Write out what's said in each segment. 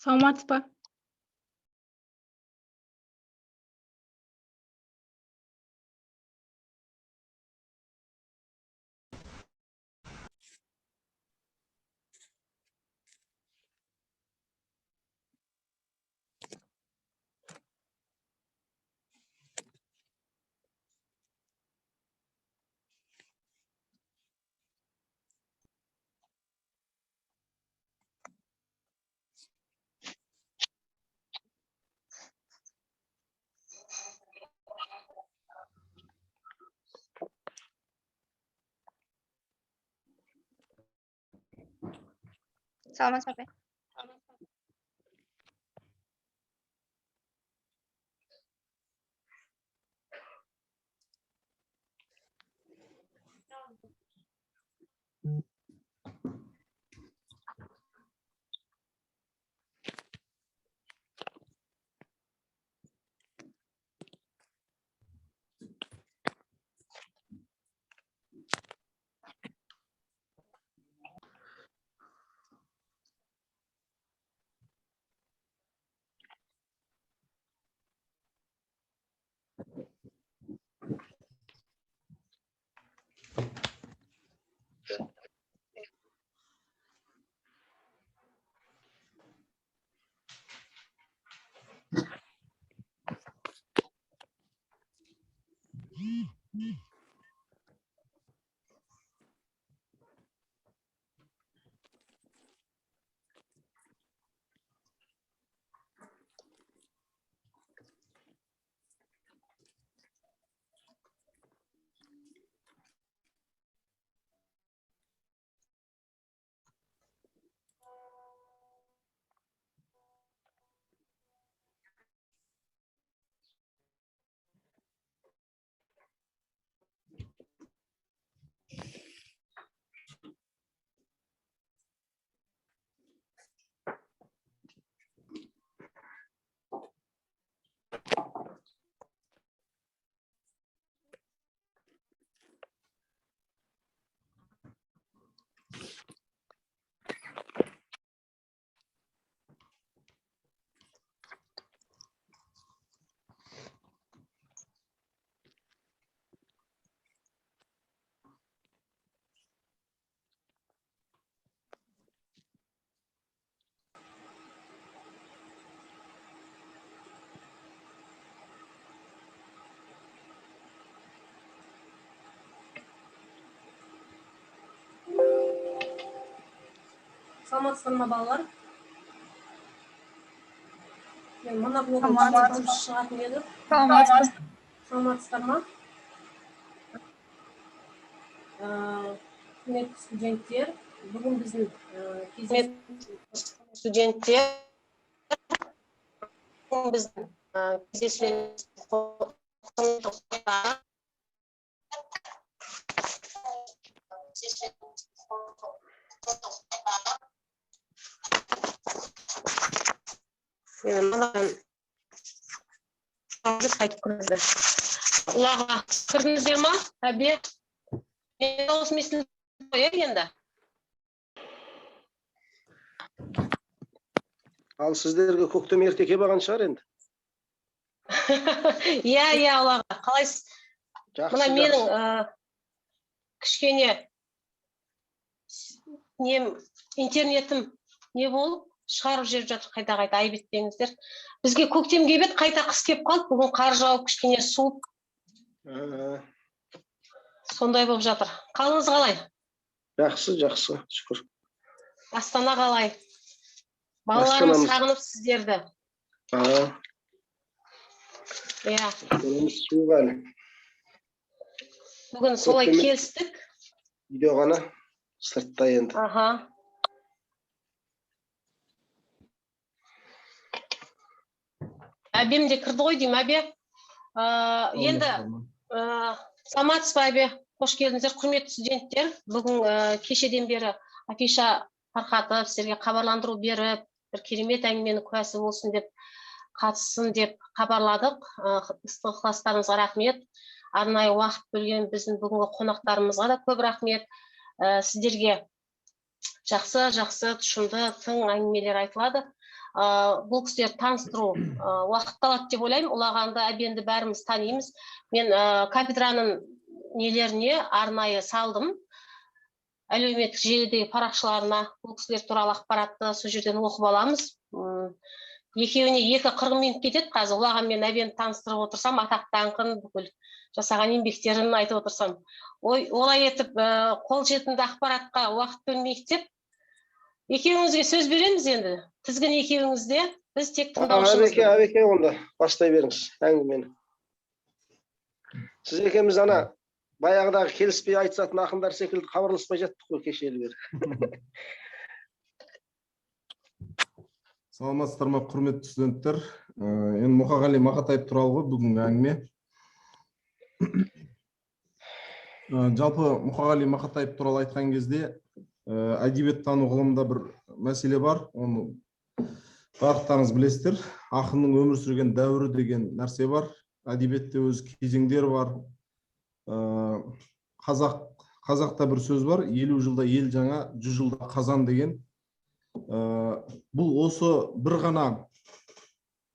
Саламатсыз ба? Саламатсызбы апай. Саламатсыздар ма балалар? Мен мына блогым Саламатсыз. шығатын едім. Саламатсыз. Саламатсыздар ма? Құрметті студенттер, бүгін біздің Ұлаға кірдіңіздер ма? Әбе? Мен дауыс месін қояр енді. Ал сіздерге көктем ерте келбаған шығар енді. Иә, Ұлаға. Қалайсыз? Мына менің кішкене интернетім не болып шығарып жеріп жатыр қайта-қайта, айып етпеңіздер. Бізге көктем кебет, қайта қыс кеп қалды. Бүгін қар жауып, кішкене суып. Сондай болып жатыр. Қалыңыз қалай? Жақсы, шүкір. Астана қалай? Балаларым сағынып сіздерді. Иә. Бүгін солай келістік. Үйде ғана, сыртта енді. Әбем де кірді ғой деймін, әбе. Енді, саламатсыз ба, әбе? Қош келдіңіздер, құрметті студенттер. Бүгін кешеден бері Афиша тарқатып, сіздерге хабарландыру беріп, бір керемет әңгіменің куәсі болсын деп, қатыссын деп хабарладық. Ықыластарыңызға рахмет. Арнайы уақыт бөлген біздің бүгінгі қонақтарымызға да көп рахмет. Сіздерге жақсы, тұшымды, тың әңгімелер айтылады. бұл кісілерді таныстыру уақыт алады деп ойлаймын. Олағанды әбенді бәріміз танимыз. Мен кафедраның нелеріне арнайы салдым. Әлеуметтік желідегі парақшаларына бұл кісілер туралы ақпаратты сол жерден оқып аламыз. Екеуіне 2-40 минут кетеді. Қазір олаған мен әбенді таныстырып отырсам, атақты аңқын бүкіл жасаған еңбектерін айтып отырсам. Олай етіп қолжетімді ақпаратқа уақыт бөлмейік деп, екеуіңізге сөз береміз енді. Тізгін екеуіңізде, біз тек тыңдаушымыз. Әбеке, онда бастай беріңіз әңгімені. Сіз екеуміз ана баяғыдағы келіспей айтысатын ақындар секілді хабарласпай жаттық қой кешелі бері. Саламатсыздар ма, құрметті студенттер. Енді Мұқағали Мақатаев туралы ғой бүгінгі әңгіме. Жалпы Мұқағали Мақатаев туралы айтқан кезде әдебиеттану ғылымында бір мәселе бар. Оны барлықтарыңыз білесіздер. Ақынның өмір сүрген дәуірі деген нәрсе бар. Әдебиетте өз кезеңдері бар. Қазақта бір сөз бар. 50 жылда ел жаңа, 100 жылда қазан деген. Бұл осы бір ғана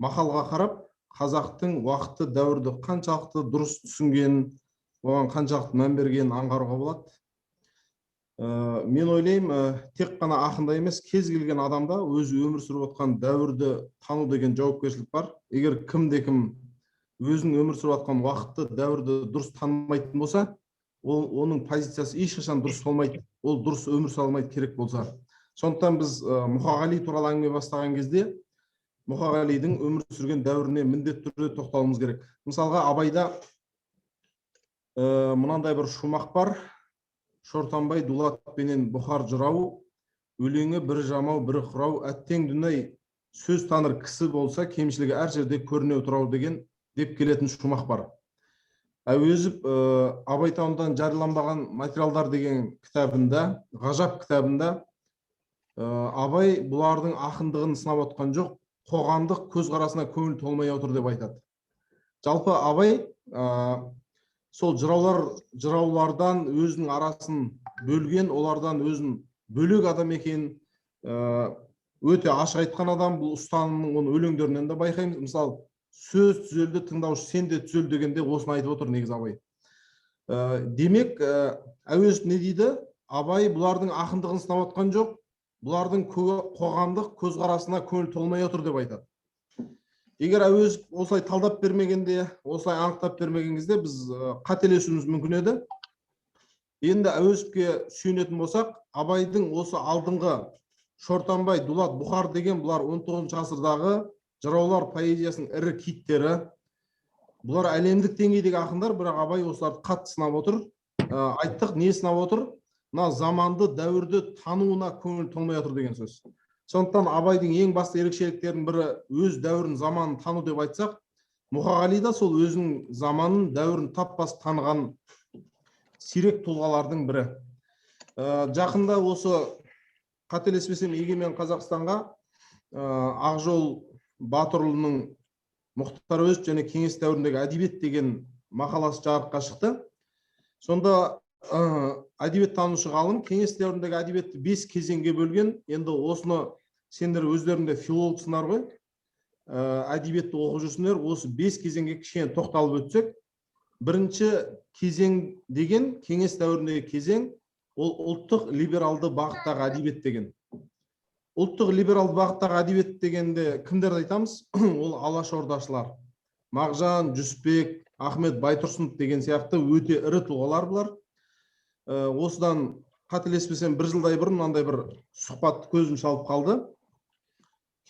мақалға қарап, қазақтың уақытты дәуірді қаншалықты дұрыс түсінгенін, оған қаншалықты мән бергенін аңғаруға болады. Мен ойлаймын, тек қана ақында емес, кез келген адамда өзі өмір сүріп отқан дәуірді тану деген жауапкершілік бар. Егер кім-де-кім өзінің өмір сүріп отқан уақытты дәуірді дұрыс танымайтын болса, оның позициясы ешқашан дұрыс болмайды. Ол дұрыс өмір сүре алмайды керек болса. Сондықтан біз Мұқағали туралы әңгіме бастаған кезде Мұқағалидың өмір сүрген дәуіріне міндетті түрде тоқталуымыз керек. Мысалға Абайда мынандай бір шумақ бар. Шортанбай дулатпенен бұхар жырау, өлеңі бір жамау, бір құрау, әттең дүнай сөз таныр кісі болса, кемшілігі әр жерде көрінеу тұрау деген деп келетін шумақ бар. Әуезов Абайтауындан жарияланбаған материалдар деген кітабында, ғажап кітабында Абай бұлардың ақындығын сынап отқан жоқ, қоғамдық көзқарасына көңіл толмай отыр деп айтады. Жалпы Абай сол жыраулардан өзінің арасын бөлген, олардан өзін бөлек адам екенін өте ашық айтқан адам. Бұл ұстанымның оның өлеңдерінен де байқаймыз. Мысалы, сөз түзелді, тыңдаушы сен де түзел дегенде осыны айтып отыр негізі Абай. Демек, Әуезов не дейді? Абай бұлардың ақындығын сынап отқан жоқ, бұлардың қоғамдық көзқарасына көңіл толмай отыр деп айтады. Егер Әуезов осылай талдап бермегенде, осылай анықтап бермеген кезде біз қателесуіміз мүмкін еді. Енді Әуезовке сүйенетін болсақ, Абайдың осы алдыңғы Шортанбай, Дулат, Бұхар деген бұлар 19 ғасырдағы жыраулар поэзиясының ірі киттері. Бұлар әлемдік деңгейдегі ақындар, бірақ Абай осыларды қатты сынап отыр. Айттық, не сынап отыр? Мына заманды, дәуірді тануына көңіл толмай отыр деген сөз. Сондықтан Абайдың ең басты ерекшеліктерінің бірі өз дәуірін, заманын тану деп айтсақ, Мұқағали да сол өзінің заманын, дәуірін таппас таныған сирек тұлғалардың бірі. Жақында осы қателеспесем Егемен Қазақстанға Ақжол Батырұлының Мұхтар Әуезов және кеңес дәуіріндегі әдебиет деген мақаласы жарыққа шықты. Сонда әдебиеттанушы ғалым кеңес дәуіріндегі әдебиетті 5 кезеңге бөлген. Енді осыны сендер өздерінде филологсыңдар ғой, әдебиетті оқып жүрсіңдер. Осы 5 кезеңге кішкене тоқталып өтсек, бірінші кезең деген кеңес дәуіріндегі кезең, ол ұлттық либералды бағыттағы әдебиет деген. Ұлттық либералды бағыттағы әдебиет дегенде кімдерді айтамыз? Ол алашордашылар. Мағжан, Жүсіпбек, Ахмет Байтұрсынов деген сияқты өте ірі тұлғалар бұлар. Осыдан қателеспесем 1 жылдай бұрын мынандай бір сұхбатты көзім шалып қалды.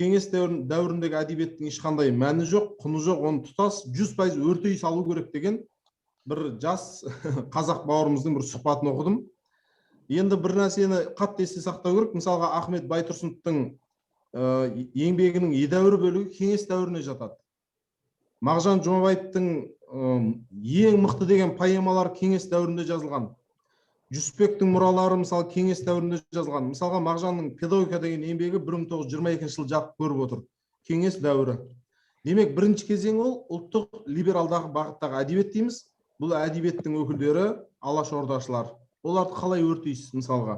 Кеңес дәуіріндегі әдебиеттің ешқандай мәні жоқ, құны жоқ, оны тұтас 100% өртей салу керек деген бір жас қазақ бауырымыздың бір сұхбатын оқыдым. Енді бір нәрсені қатты есте сақтау керек. Мысалға Ахмет Байтұрсыновтың еңбегінің едәуір бөлігі кеңес дәуіріне жатады. Мағжан Жұмабаевтың ең мықты деген поэмалар кеңес дәуірінде жазылған. Жүсіпбектің мұралары мысалы кеңес дәуірінде жазылған. Мысалға Мағжанның педагогика деген еңбегі 1922 жылы жарық көріп отыр. Кеңес дәуірі. Демек, бірінші кезең ол ұлттық либералдағы бағыттағы әдебиет дейміз. Бұл әдебиеттің өкілдері алашордашылар. Оларды қалай өртейсіз мысалға?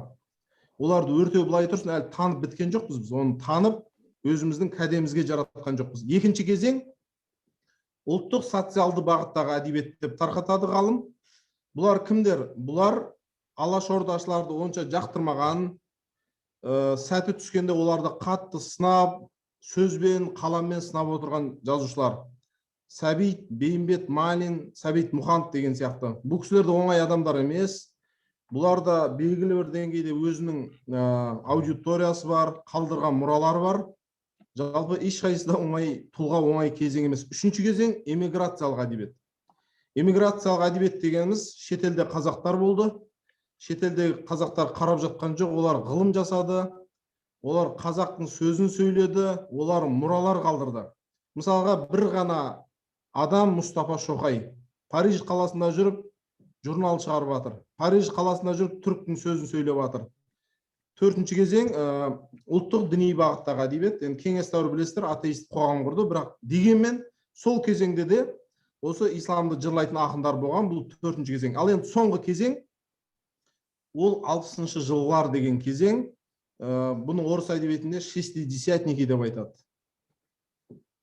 Оларды өртеу былай тұрсын, әлі танып біткен жоқпыз біз. Оны танып, өзіміздің кәдемізге жаратқан жоқпыз. Екінші кезең ұлттық социалды бағыттағы әдебиет деп тарқатады ғалым. Бұлар кімдер? Бұлар алашордашыларды онша жақтырмаған, сәті түскенде оларды қатты сынап, сөзбен, қаламмен сынап отырған жазушылар. Сәбит, Бейімбет Майлин, Сәбит Мұханов деген сияқты. Бұл кісілер де оңай адамдар емес. Бұларда белгілі бір деңгейде өзінің аудиториясы бар, қалдырған мұралары бар. Жалпы ешқайсысы да оңай тұлға, оңай кезең емес. Үшінші кезең эмиграциялық әдебиет. Эмиграциялық әдебиет дегеніміз шетелде қазақтар болды. Шетелдегі қазақтар қарап жатқан жоқ, олар ғылым жасады, олар қазақтың сөзін сөйледі, олар мұралар қалдырды. Мысалға бір ғана адам Мұстафа Шоқай Париж қаласында жүріп журнал шығарып жатыр. Париж қаласында жүріп түріктің сөзін сөйлеп жатыр. Төртінші кезең ұлттық діни бағыттағы әдебиет. Енді кеңес дәуірі білесіздер, атеист қоғам құрды, бірақ дегенмен сол кезеңде де осы исламды жырлайтын ақындар болған. Бұл төртінші кезең. Ал енді соңғы кезең ол 60-шы жылдар деген кезең. Бұны орыс әдебиетінде шестидесятники деп айтады.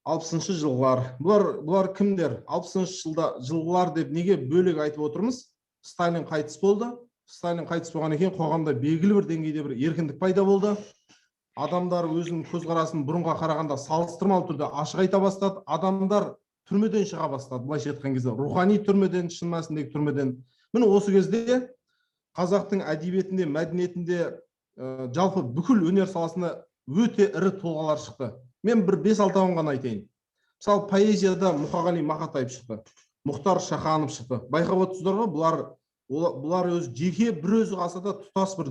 60-шы жылдар. Бұлар кімдер? 60-шы жылдар деп неге бөлек айтып отырмыз? Сталин қайтыс болды. Сталин қайтыс болған екен, қоғамда белгілі бір деңгейде бір еркіндік пайда болды. Адамдар өзінің көзқарасын бұрынға қарағанда салыстырмалы түрде ашық айта бастады. Адамдар түрмеден шыға бастады. Былайша айтқан кезде рухани түрмеден, шын мәнісіндегі түрмеден. Міне осы кезде қазақтың әдебиетінде, мәдениетінде, жалпы бүкіл өнер саласында өте ірі тұлғалар шықты. Мен бір 5-6 ғана айтайын. Мысалы, поэзияда Мұқағали Мақатаев шықты, Мұхтар Шаханов шықты. Байқап отырсыздар ғой, бұлар өз жеке бір өзі ғасырда тұтас бір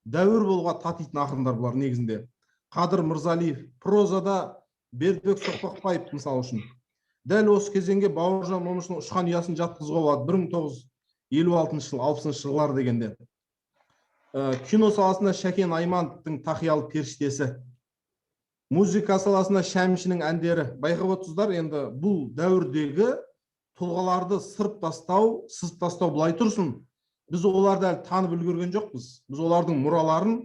дәуір болуға татитын ақындар бұлар негізінде. Қадыр Мырзалиев, прозада Бердібек Соқпақбаев мысалы үшін. Дәл осы кезеңге Бауыржан Момышұлының Ұшқан ұясын жатқызуға болады 1956 жыл, 60 жылдар дегенде. Кино саласында Шәкен Аймановтың Тақиялы періштесі. Музыка саласында Шәмшінің әндері. Байқап отырсыздар, енді бұл дәуірдегі тұлғаларды сызып тастау былай тұрсын. Біз оларды әлі танып үлгерген жоқпыз. Біз олардың мұраларын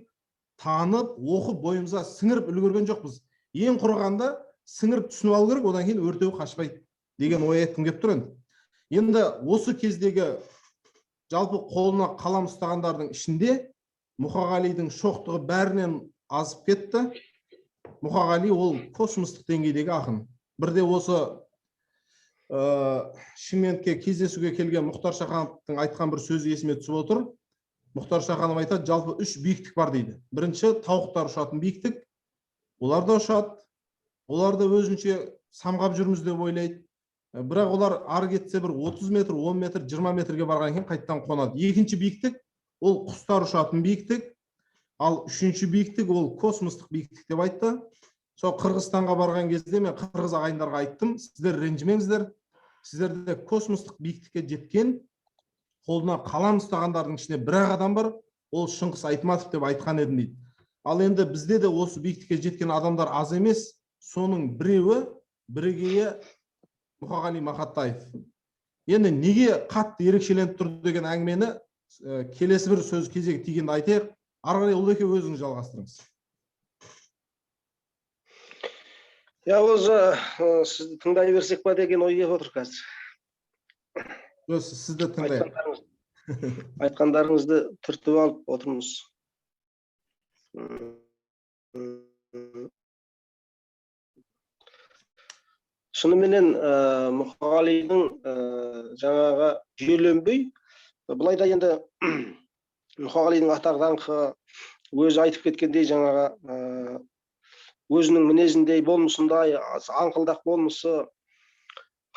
танып, оқып, бойымызға сіңіріп үлгерген жоқпыз. Ең құрығанда сіңіріп түсініп алу керек, одан кейін өртеу қашпайды деген ой айтқым келіп тұр енді. Енді осы кездегі жалпы қолына қалам ұстағандардың ішінде Мұқағалидың шоқтығы бәрінен азып кетті. Мұқағали ол космостық деңгейдегі ақын. Бірде осы Шымкентке кездесуге келген Мұхтар Шахановтың айтқан бір сөзі есіме түсіп отыр. Мұхтар Шаханов айтады, жалпы 3 биіктік бар дейді. Бірінші, тауықтар ұшатын биіктік. Олар да ұшады. Олар да өзінше самғап жүрміз деп ойлайды. Бірақ олар ары кетсе бір 30 метр, 10 метр, 20 метрге барған екен қайттан қонады. Екінші биіктік ол құстар ұшатын биіктік. Ал үшінші биіктік ол космостық биіктік деп айтты. Сол Қырғызстанға барған кезде мен қырғыз ағайындарға айттым, сіздер ренжімеңіздер. Сіздерде космостық биіктікке жеткен, қолына қалам ұстағандардың ішінде бір-ақ адам бар, ол Шыңғыс Айтматов деп айтқан едім дейді. Ал енді бізде де осы биіктікке жеткен адамдар аз емес, соның бірегейі Мұқағали Мақатаев. Енді неге қатты ерекшеленіп тұр деген әңгімені келесі бір сөз кезегі тигенде айтайық. Ары қарай Ұлбеке өзіңіз жалғастырыңыз. Өзі сізді тыңдай берсек па деген ой келіп отыр қазір. Сізді тыңдайық. Айтқандарыңызды түртіп алып отырмыз. Шыныменен Мұқағалидың жаңағы жүйеленбей, былай да енді Мұқағалидың атақ даңқы өзі айтып кеткендей жаңағы өзінің мінезіндей болмысындай аңқылдақ болмысы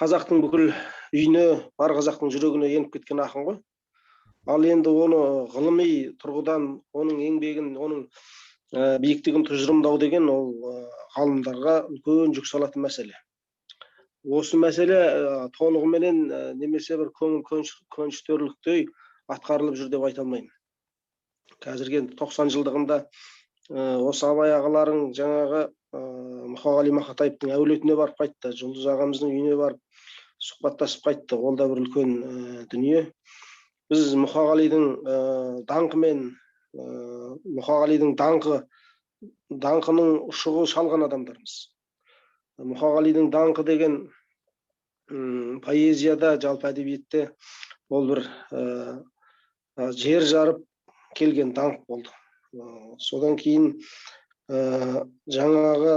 қазақтың бүкіл үйіне, бар қазақтың жүрегіне еніп кеткен ақын ғой. Ал енді оны ғылыми тұрғыдан оның еңбегін, оның биіктігін тұжырымдау деген ол ғалымдарға үлкен жүк салатын мәселе. Осы мәселе толығыменен немесе бір көңіл көншітерліктей атқарылып жүр деп айта алмаймын. Қазіргі 90 жылдығында осы абай ағаларың жаңағы Мұқағали Мақатаевтың әулетіне барып қайтты, Жұлдыз ағамыздың үйіне барып сұхбаттасып қайтты. Ол да бір үлкен дүние. Біз Мұқағалидың даңқы даңқының ұшығы шалған адамдармыз. Мұқағалидың даңқы деген поэзияда, жалпы әдебиетте ол бір жер жарып келген даңқ болды. Содан кейін жаңағы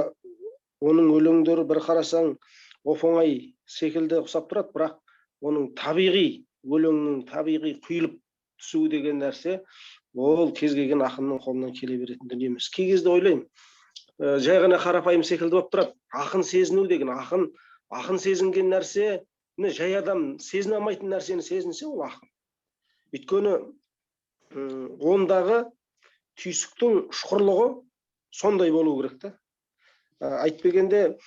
оның өлеңдері бір қарасаң оп-оңай секілді ұқсап тұрады, бірақ оның табиғи, өлеңнің табиғи құйылып түсуі деген нәрсе ол кез келген ақынның қолынан келе беретін дүние емес. Кей кезде ойлаймын, жай ғана қарапайым секілді болып тұрады. Ақын сезіну деген, ақын сезінген нәрсе, жай адам сезіне алмайтын нәрсені сезінсе ол ақын. Өйткені ондағы түйсіктің ұшқырлығы сондай болу керек та. Айтпегенде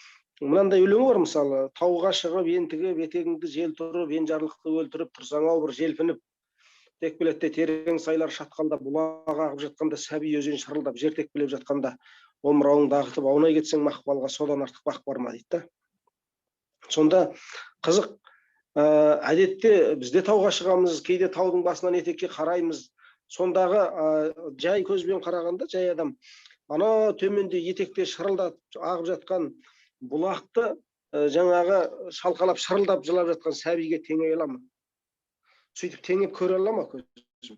мынандай өлеңі бар, мысалы, тауға шығып ентігіп, етегіңді жел тұрып, енжарлықты өлтіріп, тұрсаң ау бір желпініп, текпелетте терең сайлар шатқанда, бұлақ ағып жатқанда, сәби өзен шырылдап, жер текпелеп жатқанда, омырауыңды ағытып, аунай кетсең мақпалға, содан артық бақ бар ма дейді. Сонда қызық, әдетте бізде тауға шығамыз, кейде таудың басынан етекке қараймыз. Сондағы жай көзбен қарағанда, жай адам ана төменде етекте шырылдап ағып жатқан бұлақты жаңағы шалқалап шырылдап жылап жатқан сәбиге теңей ала ма? Сөйтіп теңеп көре ала ма көзім?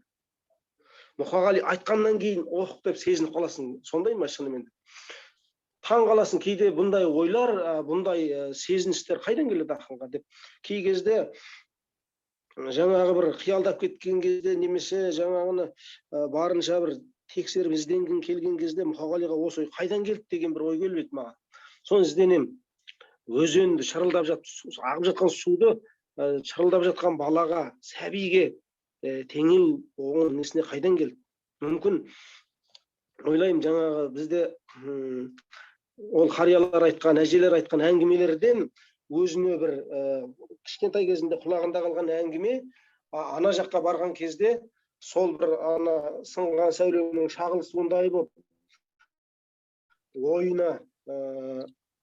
Мұқағали айтқаннан кейін оқып деп сезініп қаласың, сондай ма шынымен? Таң қаласың, кейде бұндай ойлар, бұндай сезіністер қайдан келеді ақынға деп. Кей кезде жаңағы бір қиялдап кеткен кезде, немесе жаңағыны барынша бір тексеріп ізденгің келген кезде Мұқағалиға осы ой қайдан келді деген бір ой келіп еді маған. Соны ізденем. Өзенді шырылдап ағып жатқан суды шырылдап жатқан балаға, сәбиге теңеу оған несіне қайдан келді? Мүмкін ойлаймын, жаңағы бізде ол қариялар айтқан, әжелер айтқан әңгімелерден өзіне бір кішкентай кезінде құлағында қалған әңгіме, ана жаққа барған кезде сол бір ана сынған сәуленің шағылысуындай болып ойына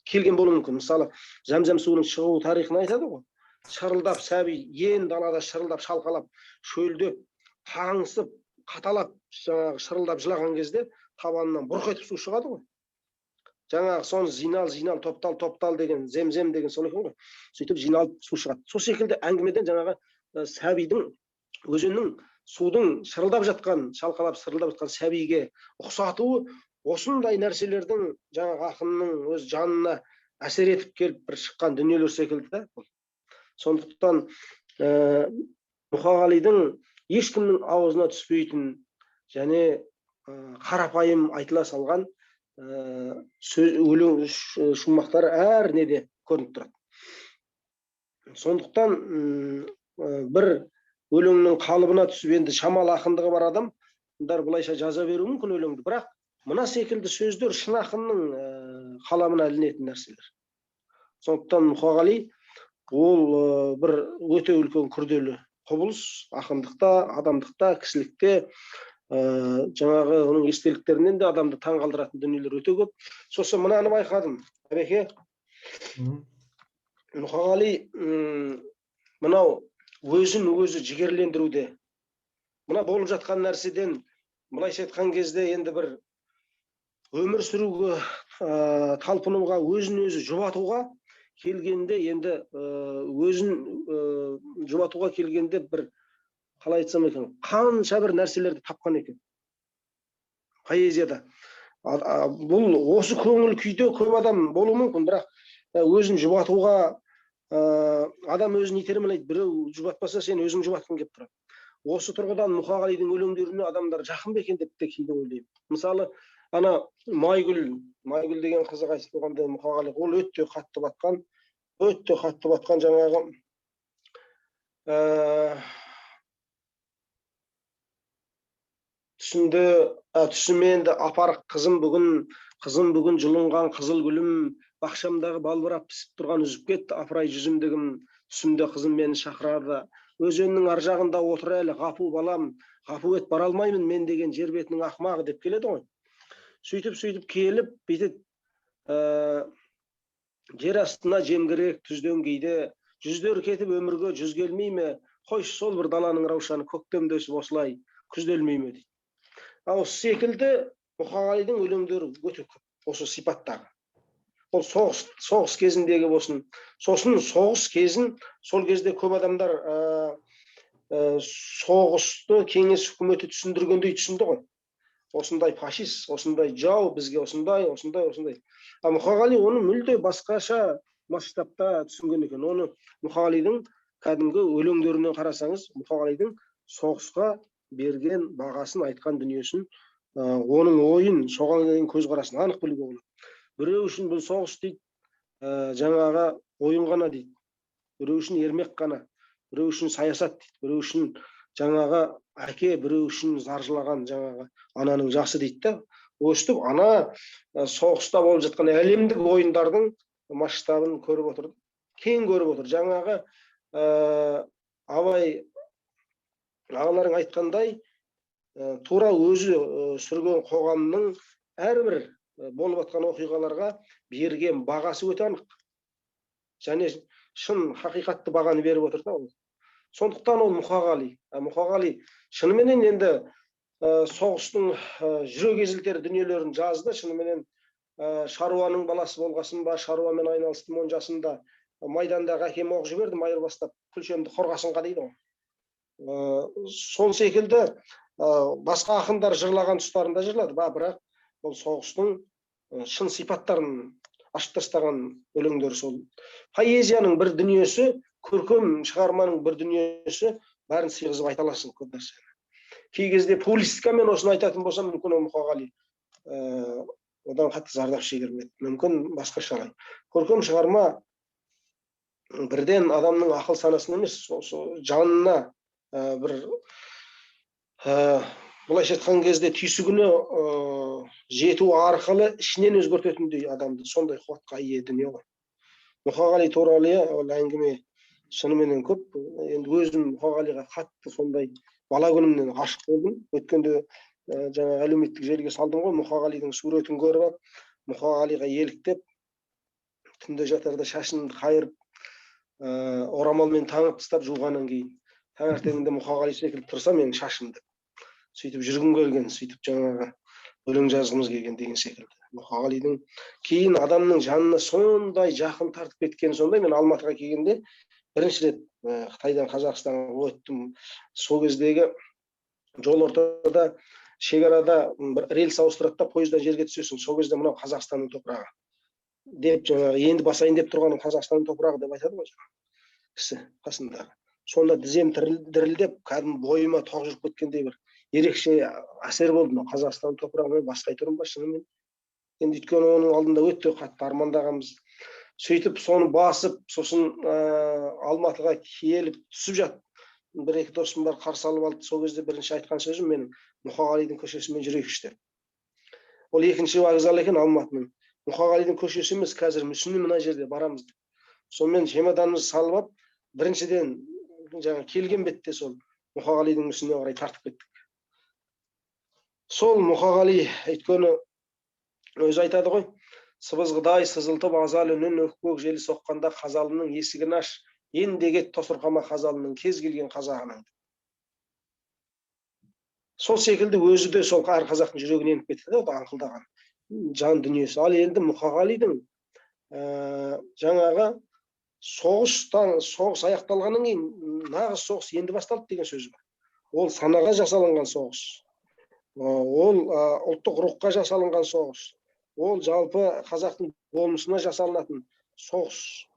келген болуы мүмкін. Мысалы, Зәмзәм суының шығу тарихын айтады ғой. Шырылдап сәби, ен далада шырылдап, шалқалап, шөлдеп, таңсып, қаталап, шырылдап жылаған кезде табанынан бұрқ етіп су шығады ғой. Жаңағы соны жинал, топтал деген, зем деген сол екен ғой. Сөйтіп жиналып су шығады. Сол секілді әңгімеден жаңағы сәбидің, өзеннің, судың шырылдап жатқан, шалқалап шырылдап жатқан сәбиге ұқсатуы осындай нәрселердің жаңағы ақынның өз жанына әсер етіп келіп бір шыққан дүниелер секілді да. Сондықтан Мұқағалидың ешкімнің аузына түспейтін және қарапайым айтыла салған өлең шумақтары әр неде көрініп тұрады. Сондықтан бір өлеңнің қалыбына түсіп, енді шамалы ақындығы бар адамдар бұлайша жаза беруі мүмкін өлеңді, бірақ мына секілді сөздер шын ақынның қаламына ілінетін нәрселер. Сондықтан Мұқағали ол бір өте үлкен күрделі құбылыс, ақындықта, адамдықта, кісілікте, жаңағы оның естеліктерінен де адамды таң қалдыратын дүниелер өте көп. Сосын мынаны байқадым, әбеке, Мұқағали мынау өзін өзі жігерлендіруде, мына болып жатқан нәрседен былайша айтқан кезде енді бір өмір сүруге, талпынуға, өзін өзі жұбатуға келгенде, енді өзін жұбатуға келгенде бір, қалай айтсам екен, қанша бір нәрселерді тапқан екен поэзияда. Бұл осы көңіл күйде көп адам болуы мүмкін, бірақ өзін жұбатуға адам өзін итермелейді, біреу жұбатпаса сен өзің жұбатқың келіп тұрады. Осы тұрғыдан Мұқағалидың өлеңдеріне адамдар жақын ба екен деп те кейде ойлаймын. Мысалы, ана Майгүл деген қызға айтып тұрғанда Мұқағали ол өте қатты батқан жаңағы түсіменді апарық қызым бүгін жұлынған қызыл гүлім, бақшамдағы балбырап пісіп тұрған үзіп кетті, апырай жүзімдігім, түсімде қызым мені шақырады. Өзеннің ар жағында отыр әлі ғапу балам, ғапу ет бара алмаймын мен деген жер бетінің ақмағы деп келеді ғой. Сөйтіп келіп, бүйтіп жер астына жемгірек түзден кейде, жүздер кетіп өмірге жүз келмей ме, қойшы сол бір даланың раушаны көктемде өсіп осылай күзделмей ме дейді. Осы секілді Мұқағалидың өлеңдері өте көп осы сипаттағы. Ол соғыс кезіндегі болсын, сосын соғыс кезін сол кезде көп адамдар соғысты кеңес үкіметі түсіндіргендей түсінді ғой. Осындай фашист, осындай жау, бізге осындай. Мұқағали оны мүлде басқаша масштабта түсінген екен. Оны Мұқағалидың кәдімгі өлеңдеріне қарасаңыз, Мұқағалидың соғысқа берген бағасын, айтқан дүниесін, оның ойын, соған деген көзқарасын анық білуге болады. Біреу үшін бұл соғыс дейді, жаңаға ойын ғана дейді. Біреу үшін ермек қана, біреу үшін саясат дейді, біреу үшін жаңаға әке, біреу үшін заржылаған жаңаға ананың жасы дейді да. Өстіп ана соғыста болып жатқан әлемдік ойындардың масштабын көріп отыр, кең көріп отыр. Жаңағы Абай ағаларың айтқандай, тура өзі сүрген қоғамның әрбір болып жатқан оқиғаларға берген бағасы өте анық. Және шын хақиқатты бағаны беріп отыр да ол. Сондықтан ол Мұқағали. Мұқағали шынымен енді соғыстың жүрек езілтер дүниелерін жазды. Шынымен шаруаның баласы болғасын ба, шаруамен айналыстым 10 жасында. Майдандағы әкем оқ жіберді, майыр бастап, күлшемді қорғасынға дейді ғой. Сол секілді басқа ақындар жырлаған тұстарында жырлады, бірақ ол соғыстың шын сипаттарын ашып тастаған өлеңдер сол. Поэзияның бір дүниесі, көркем шығарманың бір дүниесі, бәрін сыйғызып айта аласың көп нәрсені. Кей кезде публистикамен осыны айтатын болсам, мүмкін ол Мұқағали одан қатты зардап шегермеді. Мүмкін басқашалай. Көркем шығарма бірден адамның ақыл санасын емес, жанына бір былайша айтқан кезде түйсігіне жету арқылы ішінен өзгертетіндей адамды, сондай қуатқа ие дүние ғой. Мұқағали туралы ол әңгіме шынымен көп. Енді өзім Мұқағалиға қатты сондай бала күнімнен ғашық болдым. Өткенде жаңа әлеуметтік желіге салдым ғой, Мұқағалидың суретін көріп, Мұқағалиға еліктеп, түнде жатарда шашымды қайырып, орамалмен таңып тастап жуғаннан кейін, таңертеңінде Мұқағали секілді тұрса, менің шашымды сөйтіп жүргім келген, сөйтіп жаңағы өлең жазғымыз келген деген секілді. Мұқағалидың кейін адамның жанына сондай жақын тартып кеткен сондай. Мен Алматыға келгенде бірінші рет Қытайдан Қазақстанға өттім. Сол кездегі жол ортада, шекарада рельс ауыстырады да, пойыздан жерге түсесің. Сол кезде мынау Қазақстанның топырағы деп, жаңағы енді басайын деп тұрғаным Қазақстанның топырағы деп айтады ғой кісі қасындағы. Сонда тізем дірілдеп, кәдімгі бойыма тоқ жүріп кеткендей бір ерекше әсер болды. Қазақстан топырағымен басқа тұрмын ба шынымен. Енді өйткені оның алдында өте қатты армандағанбыз. Сөйтіп соны басып, сосын Алматыға келіп түсіп жат. Бір-екі досым бар, қарсы алып алды. Сол кезде бірінші айтқан сөзім менің Мұқағалидың көшесімен жүрейікші деп. Ол екінші вокзал екен Алматының. Мұқағалидың көшесі емес, қазір мүсіні мына жерде барамыз деп. Сонымен чемоданымызды салып алып, біріншіден жаңа келген бетте сол Мұқағалидың мүсініне қарай тартып кеттік. Сол Мұқағали өйткені өзі айтады ғой, сыбызғыдай сызылтып азал үнін өкпек желі соққанда қазалының есігін аш, енді кет тосырқама қазалының кез келген қазағының. Сол секілді өзі де сол әр қазақтың жүрегіне еніп кетті, аңқылдаған жан дүниесі. Ал енді Мұқағалидың жаңағы соғыс аяқталғаннан кейін нағыз соғыс енді басталды деген сөзі бар. Ол санаға жасалынған соғыс. Ол ұлттық рухқа жасалынған соғыс. Ол жалпы қазақтың болмысына жасалынатын соғыс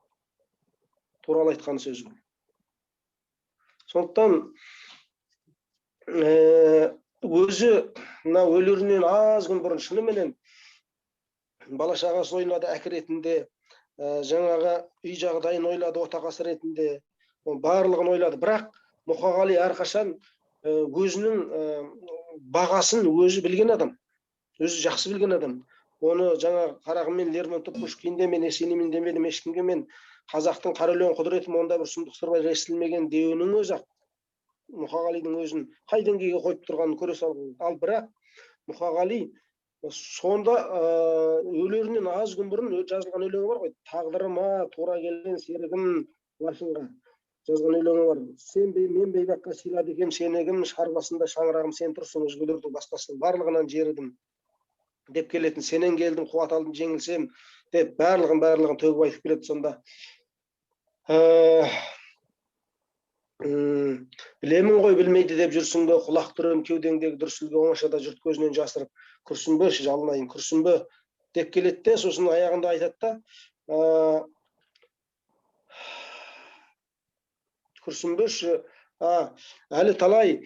туралы айтқан сөзі. Сондықтан өзі мына өлерінен аз күн бұрын шыныменен бала шағасы ойлады әке ретінде, жаңағы үй жағдайын ойлады отағасы ретінде, барлығын ойлады. Бірақ Мұқағали әрқашан өзінің бағасын өзі білген адам, өзі жақсы білген адам. Оны жаңа қарағым мен Лермонтов, Пушкинде мен Есенинмен демедім ешкімге, мен қазақтың қара өлең құдіретім онда бір сұмдық сыр бар естілмеген деуінің өзі Мұқағалидың өзін қай деңгейге қойып тұрғанын көре салған. Ал бірақ Мұқағали сонда өлерінен аз күн бұрын жазылған өлеңі бар ғой, тағдырыма тура келген серігім лашынға жазған өлеңі бар. Мен бейбаққа сыйлады екем сені кім, шар басында шаңырағым сен тұрсың, өзгелердің басқасының барлығынан жерідім. деп келетін, сенен келдім, қуат алдым, жеңілсем деп барлығын төгіп айтып келеді. Сонда білемін ғой білмейді деп жүрсің бе, құлақ түрем кеудеңдегі дүрсілге, оңашада жұрт көзінен жасырып күрсінбеші, жалынайын күрсінбе деп келеді де, сосын аяғында айтады да, күрсінбеші, әлі талай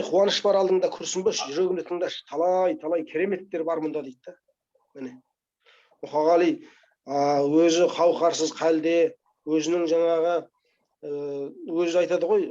қуаныш бар алдыңда, күрсінбеші, жүрегімді тыңдашы, талай кереметтер бар мұнда дейді да. Міне Мұқағали өзі қауқарсыз халде, өзінің жаңағы өзі айтады ғой,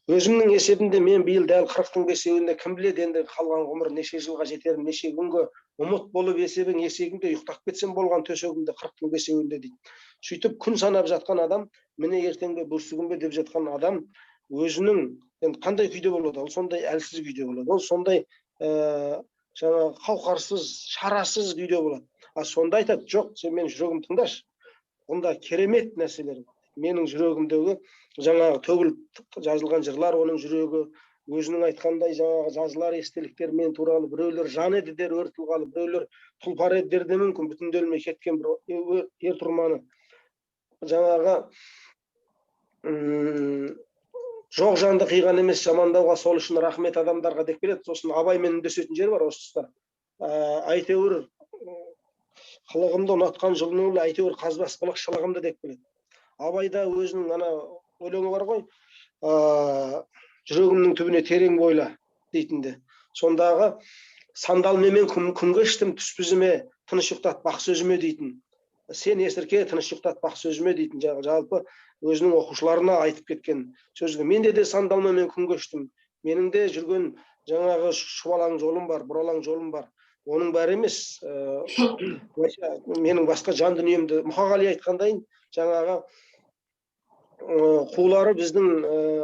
өзімнің есебімде мен биыл дәл 40-тың бесеуінде, кім біледі енді қалған ғұмыр неше жылға жетерін, неше күнге ұмыт болып есебің есегімде ұйықтап кетсем болған төсегімде 40-тың бесеуінде дейді. Сөйтіп күн санап жатқан адам, міне ертеңге бүрсігімбе деп жатқан адам өзінің енді қандай күйде болады? Ол сондай әлсіз күйде болады. Ол сондай жаңағы қауқарсыз, шарасыз күйде болады. Сонда айтады, жоқ, сен менің жүрегімді тыңдашы. Онда керемет нәрселер бар. Менің жүрегімдегі жаңағы төгіліп жазылған жырлар, оның жүрегі өзінің айтқандай жаңағы жазылар естеліктер мен туралы, біреулер жан еді дер өр тұлғалы, біреулер тұлпар еді дер де мүмкін, бүтінделмей кеткен бір ер тұрманы. Жаңағы жоқ жанды қиған емес жамандауға, сол үшін рахмет адамдарға деп келеді. Сосын Абаймен үндесетін жер бар осы тұста. Әйтеуір қылығымды ұнатқан жылынулы, әйтеуір қазбас қылық шылығымды деп келеді. Абайда өзінің ана өлеңі бар ғой, жүрегімнің түбіне терең бойла дейтінде. Сондағы сандалмемен күн кештім, түспізіме тыныш ұйықтат бақ сөзіме дейтін. Сен есірке тыныш ұйықтат бақ сөзіме дейтін. Жалпы өзінің оқушыларына айтып кеткен сөзге. Менде де сандалмемен күн кештім. Менің де жүрген жаңағы шұбалаң жолым бар, бұралаң жолым бар. Оның бәрі емес, менің басқа жан дүниемді. Мұқағали айтқандайын, жаңағы қулары біздің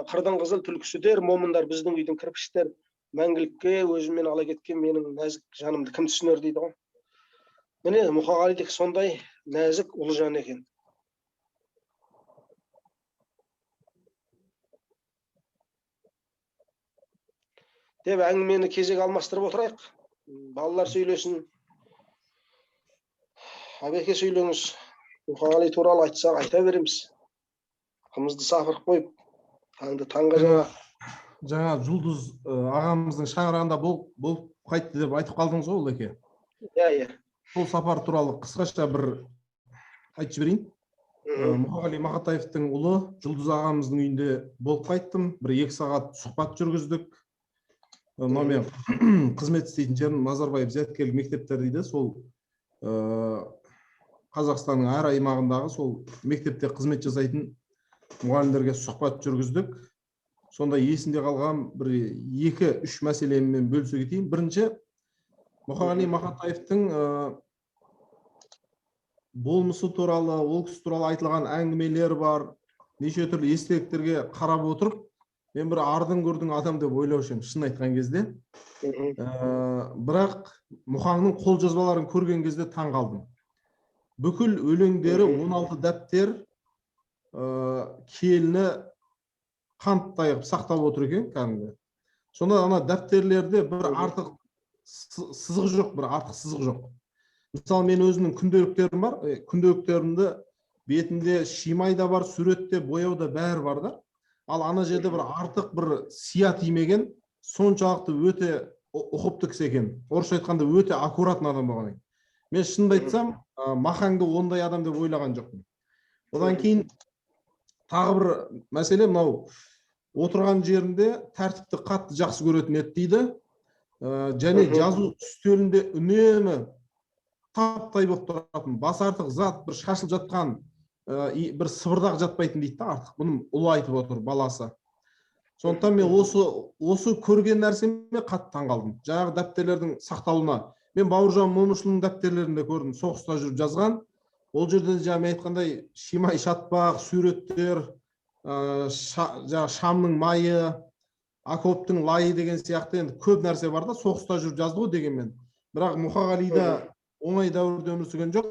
қырдың қызыл түлкісідер, момындар біздің үйдің кірпіштер, мәңгілікке өзімен ала кеткен менің нәзік жанымды кім түсінер дейді ғой. Міне Мұқағалидікі сондай нәзік ұлы жан екен. Деп әңгімені кезек алмастырып отырайық. Балалар сөйлесін. Әбеке сөйлеңіз. Мұқағали туралы айтсақ айта береміз. Қымызды сапырып қойып, таңға жаңа Жұлдыз ағамыздың шаңырағында болып қайтты деп айтып қалдыңыз ғой, Олеке? Иә. Сол сапар туралы қысқаша бір айтып жіберейін. Мұқағали Мақатаевтың ұлы Жұлдыз ағамыздың үйінде болып қайттым. Бір 2 сағат сұхбат жүргіздік. Мен қызмет істейтін жерім Назарбаев зияткерлік мектептер дейді. Сол Қазақстанның әр аймағындағы сол мектепте қызмет жасайтын мұғалімдерге сұхбат жүргіздік. Сонда есінде қалған бір 2-3 мәселемен бөлісе кетейін. Бірінші, Мұқағали Мақатаевтың болмысы туралы, ол кісі туралы айтылған әңгімелер бар. Неше түрлі естеліктерге қарап отырып, мен бір ардың көрдің адам деп ойлаушым, шын айтқан кезде. Бірақ Мұқаңның қолжазбаларын көрген кезде таң қалдым. Бүкіл өлеңдері 16 дәптер келіні қанттай сақтап отыр екен кәдімгі. Сонда ана дәптерлерде бір артық сызық жоқ, бір артық сызық жоқ. Мысалы, мен өзімнің күнделіктерім бар, күнделіктерімді бетінде шимай да бар, суретте, бояуда бәрі бар да. Ал ана жерде бір артық бір сия тимеген, соншалықты өте ұқыпты кісі екен. Орысша айтқанда өте аккуратный адам болған екен. Мен шынымды айтсам, Мақаңды ондай адам деп ойлаған жоқпын. Одан кейін тағы бір мәселе, мынау отырған жерінде тәртіпті қатты жақсы көретін еді дейді. Және жазу үстелінде үнемі таптай болып тұратын, бас артық зат бір шашылып жатқан, бір сыбырдақ жатпайтын дейді да, артық. Бұның ұлы айтып отыр, баласы. Сондықтан мен осы көрген нәрсеме қатты таң қалдым. Жаңағы дәптерлердің сақталуына. Мен Бауыржан Момышұлының дәптерлерінде көрдім, соғыста жүріп жазған. Ол жерде жаңа мен айтқандай шимай шатпақ, суреттер, шамның майы, окоптың лайы деген сияқты енді көп нәрсе бар да, соғыста жүріп жазды ғой дегенмен. Бірақ Мұқағалида оңай дәуірде өмір сүрген жоқ.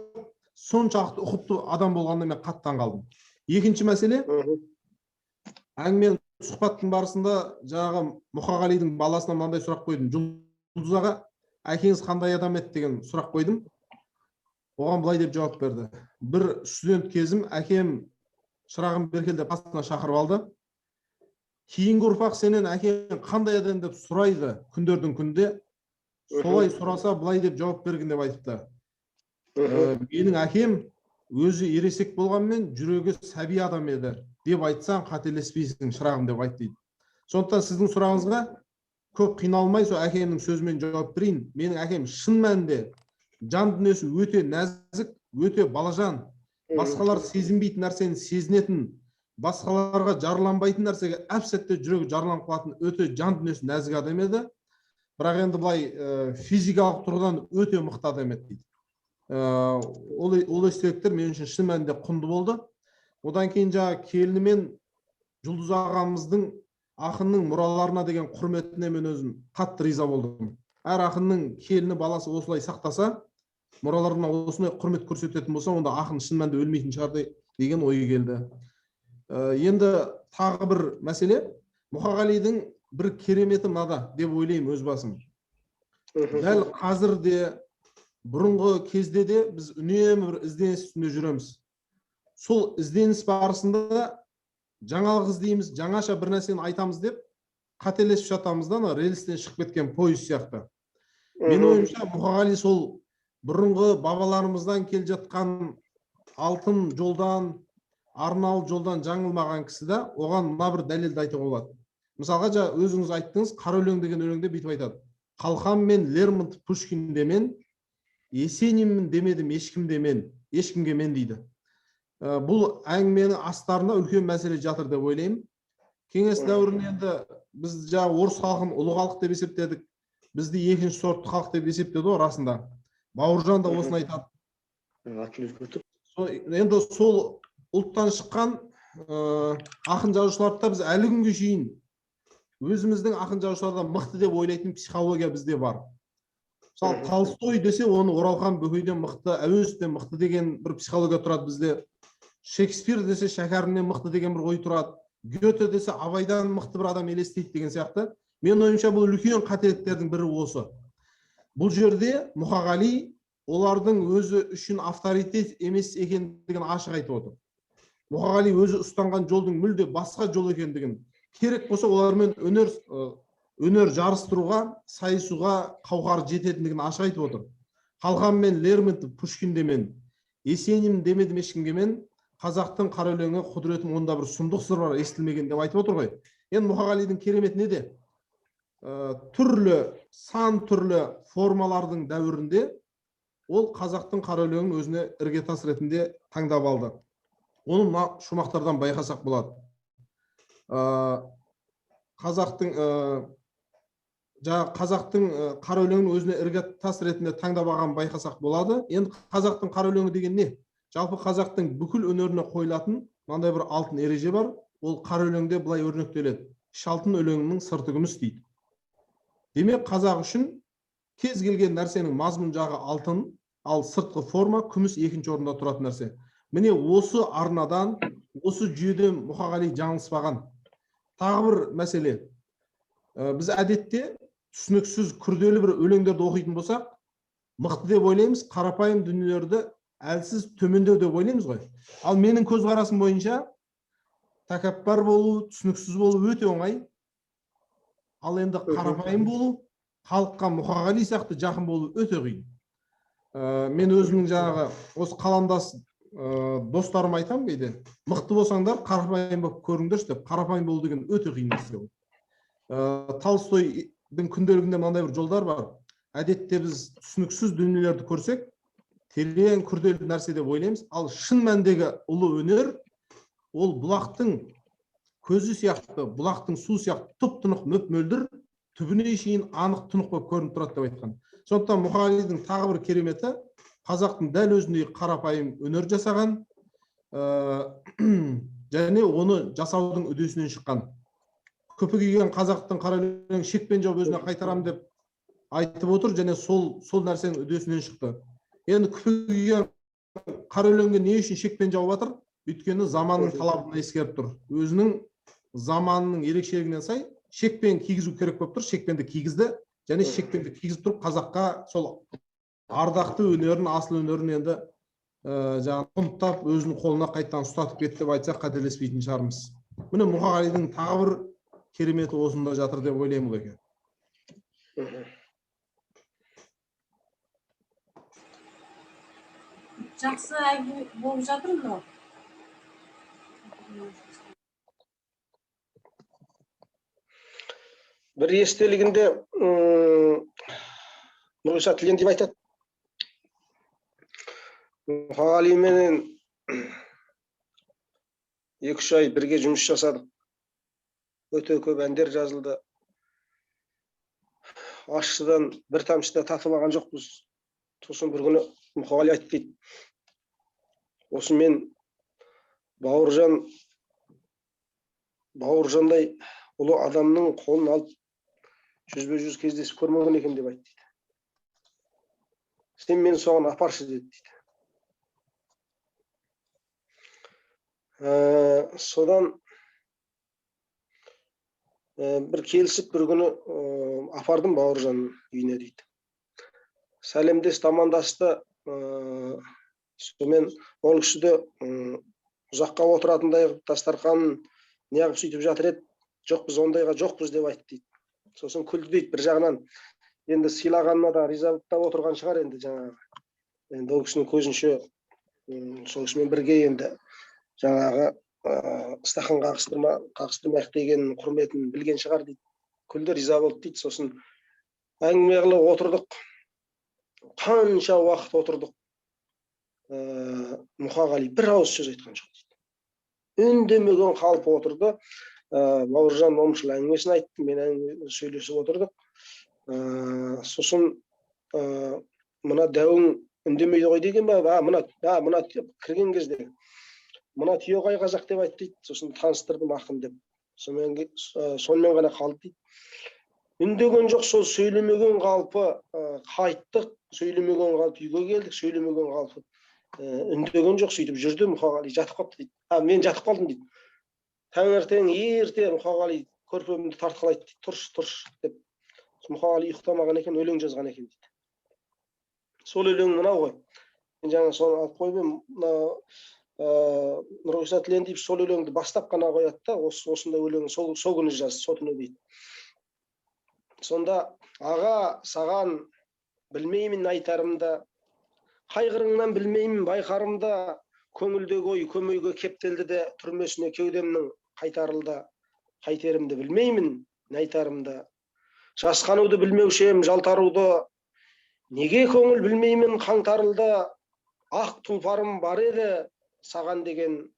соншалықты ұқыпты адам болғанына мен қаттан қалдым. Екінші мәселе, әңгіме сұхбаттың барысында жаңағы Мұқағалидың баласына мынандай сұрақ қойдым. Жұлдыз аға, әкеңіз қандай адам еді деген сұрақ қойдым. Оған былай деп жауап берді. Бір студент кезім әкем шырағым Беркел деп қасына шақырып алды. Кейінгі ұрпақ сенен әкең қандай адам деп сұрайды күндердің күнде. Солай сұраса былай деп жауап берген деп айтыпты. Менің әкем өзі ересек болғанмен жүрегі сәби адам еді деп айтсаң қателеспейсің шырағым деп айтты дейді. Сондықтан сіздің сұрағыңызға көп қиналмай сол әкемнің сөзімен жауап берейін. Менің әкем шын мәнінде жан дүниесі өте нәзік, өте балажан, басқалар сезінбейтін нәрсені сезінетін, басқаларға жарланбайтын нәрсеге әп-сәтте жүрегі жарланып қалатын өте жан дүниесі нәзік адам еді. Бірақ енді былай физикалық тұрғыдан өте мықты адам еді дейді. Ол естеліктер мен үшін шын мәнінде құнды болды. Одан кейін жаңа келіні мен Жұлдыз ағамыздың ақынның мұраларына деген құрметіне мен өзім қатты риза болдым. Әр ақынның келіні баласы осылай сақтаса, мұраларына осындай құрмет көрсететін болса, онда ақын шын мәнінде өлмейтін шығар деген ой келді. Енді тағы бір мәселе, Мұқағалидың бір кереметі мынада деп ойлаймын өз басым. Дәл қазір де, бұрынғы кезде де біз үнемі бір ізденіс үстінде жүреміз. Сол ізденіс барысында жаңалық іздейміз, жаңаша бір нәрсені айтамыз деп қателесіп жатамыздан рельстен шығып кеткен пойыз сияқты. Мен ойымша Мұқағали сол бұрынғы бабаларымыздан келе жатқан алтын жолдан, арнаулы жолдан жаңылмаған кісі да, оған мына бір дәлелді айтуға болады. Мысалға өзіңіз айттыңыз, Қара өлең деген өлеңде бүйтіп айтады. Қалқам мен Лермонтов, Пушкин демен, Есенинмін демедім ешкімге мен дейді. Бұл әңгіменің астарында үлкен мәселе жатыр деп ойлаймын. Кеңес дәуірінде енді біз орыс халқын ұлы халық деп есептедік. Бізді екінші сортты халық деп есептеді ғой расында. Бауыржан да осыны айтады. Енді сол ұлттан шыққан ақын жазушыларда біз әлі күнге шейін өзіміздің ақын жазушылардан мықты деп ойлайтын психология бізде бар. Мысалы, Толстой десе, оны Оралхан Бөкейден мықты, Әуезовтен мықты деген бір психология тұрады бізде. Шекспир десе, Шәкәрімнен мықты деген бір ой тұрады. Гёте десе, Абайдан мықты бір адам елестейді деген сияқты. Мен ойымша бұл үлкен қателіктердің бірі осы. Бұл жерде Мұқағали олардың өзі үшін авторитет емес екендігін ашық айтып отыр. Мұқағали өзі ұстанған жолдың мүлде басқа жол екендігін, керек болса олармен өнер жарыстыруға, сайысуға қауқары жететіндігін ашық айтып отыр. Қалқам мен Лермонтов, Пушкин демен, Есенин демедім ешкімге мен, қазақтың қара өлеңі құдіретін онда бір сұмдық сыр бар естілмеген деп айтып отыр ғой. Енді Мұқағалидың керемет неде? Сан түрлі формалардың дәуірінде ол қазақтың қара өлеңін өзіне іргетас ретінде таңдап алды. Оны мына шумақтардан байқасақ болады. Қазақтың қара өлеңін өзіне іргетас ретінде таңдап алған байқасақ болады. Енді қазақтың қара өлеңі деген не? Жалпы қазақтың бүкіл өнеріне қойылатын мынандай бір алтын ереже бар. Ол қара өлеңде былай өрнектеледі. Іш алтын өлеңінің сырты күміс дейді. Демек, қазақ үшін кез келген нәрсенің мазмұн жағы алтын, ал сыртқы форма күміс екінші орында тұратын нәрсе. Міне осы арнадан, осы жүйеден Мұқағали жаңылыспаған. Тағы бір мәселе. Біз әдетте түсініксіз күрделі бір өлеңдерді оқитын болсақ, мықты деп ойлаймыз, қарапайым дүниелерді әлсіз төмендеу деп ойлаймыз ғой. Ал менің көзқарасым бойынша тәкаппар болу, түсініксіз болу өте оңай. Ал енді қарапайым болу, халыққа Мұқағали сияқты жақын болу өте қиын. Мен өзімнің жаңағы осы қаламдас достарым айтам кейде, мықты болсаңдар қарапайым болып көріңдерші деп. Қарапайым болу деген өте қиын нәрсе. Толстойдың күнделігінде мынандай бір жолдар бар. Әдетте біз түсініксіз дүниелерді көрсек, терең күрделі нәрсе деп ойлаймыз. Ал шын мәндегі ұлы өнер ол бұлақтың көзі сияқты, бұлақтың су сияқты тұп-тұнық мөп-мөлдір, түбіне шейін анық тұнық болып көрініп тұрады деп айтқан. Сондықтан Мұқағалидың тағы бір кереметі қазақтың дәл өзіндей қарапайым өнер жасаған, және оны жасаудың үдесінен шыққан. Көпі киген қазақтың қара өлең шекпен жауып өзіне қайтарам деп айтып отыр, және сол нәрсенің үдесінен шықты. Енді көпі киген қара өлеңге не үшін шекпен жауып жатыр? Өйткені заманның талабын ескеріп тұр. Өзінің заманның ерекшелігіне сай шекпен кигізу керек болып тұр. Шекпенді кигізді, және шекпенді кигізіп тұрып қазаққа сол ардақты өнерін, асыл өнерін енді жаңағы ұмыттап, өзінің қолына қайтадан ұстатып кетті деп айтсақ қателеспейтін шығармыз. Міне Мұқағалидың тағы бір кереметі осында жатыр деп ойлаймын екен. Жақсы әңгіме болып жатыр мынау. Бір естелігінде Нұрғиса Тілендиев айтады. Мұқағалименен 2-3 ай бірге жұмыс жасадық. Өте көп әндер жазылды. Ащыдан бір тамшы да татып алған жоқпыз. Сосын бір күні Мұқағали айтты дейді. Осы мен Бауыржандай ұлы адамның қолын алып жүзбе-жүз кездесіп көрмеген екен деп айтты дейді. Сен мені соған апаршы деді дейді. Содан бір келісіп бір күні апардым Бауыржанның үйіне дейді. Сәлемдес тамандасты. Сонымен ол кісі де ұзаққа отыратындай дастарханын неғып сөйтіп жатыр еді. Жоқ, біз ондайға жоқпыз деп айтты дейді. Сосын күлді дейді. Бір жағынан енді сыйлағанына да ризалықтап отырған шығар енді жаңағы. Енді ол кісінің көзінше сол кісімен бірге енді жаңағы стақан қағыстырмайық деген құрметін білген шығар дейді. Күлді, риза болды дейді. Сосын әңгіме қылып отырдық. Қанша уақыт отырдық. Мұқағали бір ауыз сөз айтқан жоқ дейді. Үндемеген қалпы отырды. Бауыржан момышыл әңгімесін айтты, мен сөйлесіп отырдық. Сосын мына дәуің үндемейді ғой деген ба? Мына кірген кезде мына түйеғай қазақ деп айтты дейді. Сосын таныстырдым ақын деп. Сонымен ғана қалды дейді. Үндеген жоқ, сол сөйлемеген қалпы қайттық, сөйлемеген қалпы үйге келдік, сөйлемеген қалпы үндеген жоқ, сөйтіп жүрді. Мұқағали жатып қалыпты дейді. Мен жатып қалдым дейді. Таңертең ерте Мұқағали көрпемді тартқылайды дейді. Тұрш деп. Мұқағали ұйықтамаған екен, өлең жазған екен дейді. Сол өлең мынау ғой. Мен жаңа соны алып қойып едім. Нұрғиса Тілендиев сол өлеңді бастап қана қояды да, осындай өлең сол күні жазды, сол түні дейді. Сонда аға саған білмеймін айтарымда, қайғырыңнан білмеймін байқарымда, көңілдегі ой көмейге кептелді де, түрмесіне кеудемнің қайтарылды, қайтерімді білмеймін айтарымда. Жасқануды білмеушем жалтаруды, неге көңіл білмеймін қаңтарылды, ақ тұлпарым бар еді саған деген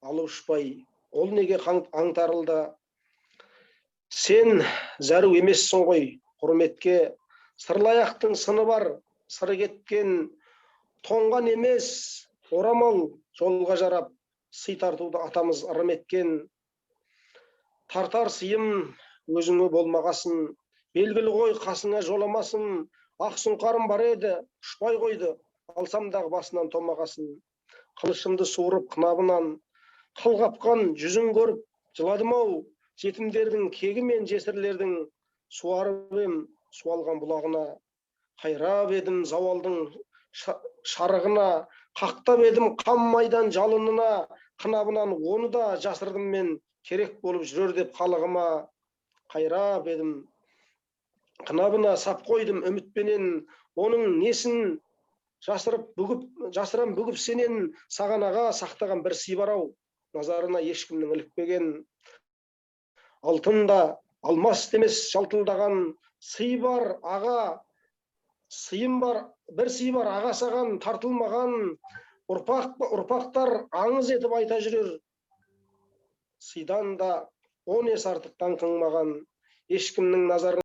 алып ұшпай, ол неге аңтарылды. Сен зәру емессің ғой құрметке, сырлаяқтың сыны бар, сыры кеткен, тоңған емес орамал жолға жарап, сый тартуды атамыз ырым еткен. Тартар сыйым өзіңе болмағасын, белгілі ғой қасыңа жоламасын, ақ сұңқарым бар еді, ұшпай қойды, алсамдағы басынан томағасын. Қылышымды суырып қынабынан, қылғапқан жүзін көріп жыладым-ау, жетімдердің кегі мен жесірлердің суарып ем суалған бұлағына. Қайрап едім зауалдың шарығына, қақтап едім қам майдан жалынына, қынабынан оны да жасырдым мен, керек болып жүрер деп қалығыма. Қайрап едім қынабына сап қойдым үмітпенен, оның несін жасырам бүгіп сенен. Саған аға сақтаған бір сый бар ау, назарына ешкімнің ілікпеген. Алтында алмас демес жалтылдаған сый бар аға, сыйым бар, бір сый бар аға саған тартылмаған. Ұрпақтар аңыз етіп айта жүрер, сыйдан да 10 ес артық даңқың маған. Ешкімнің назарын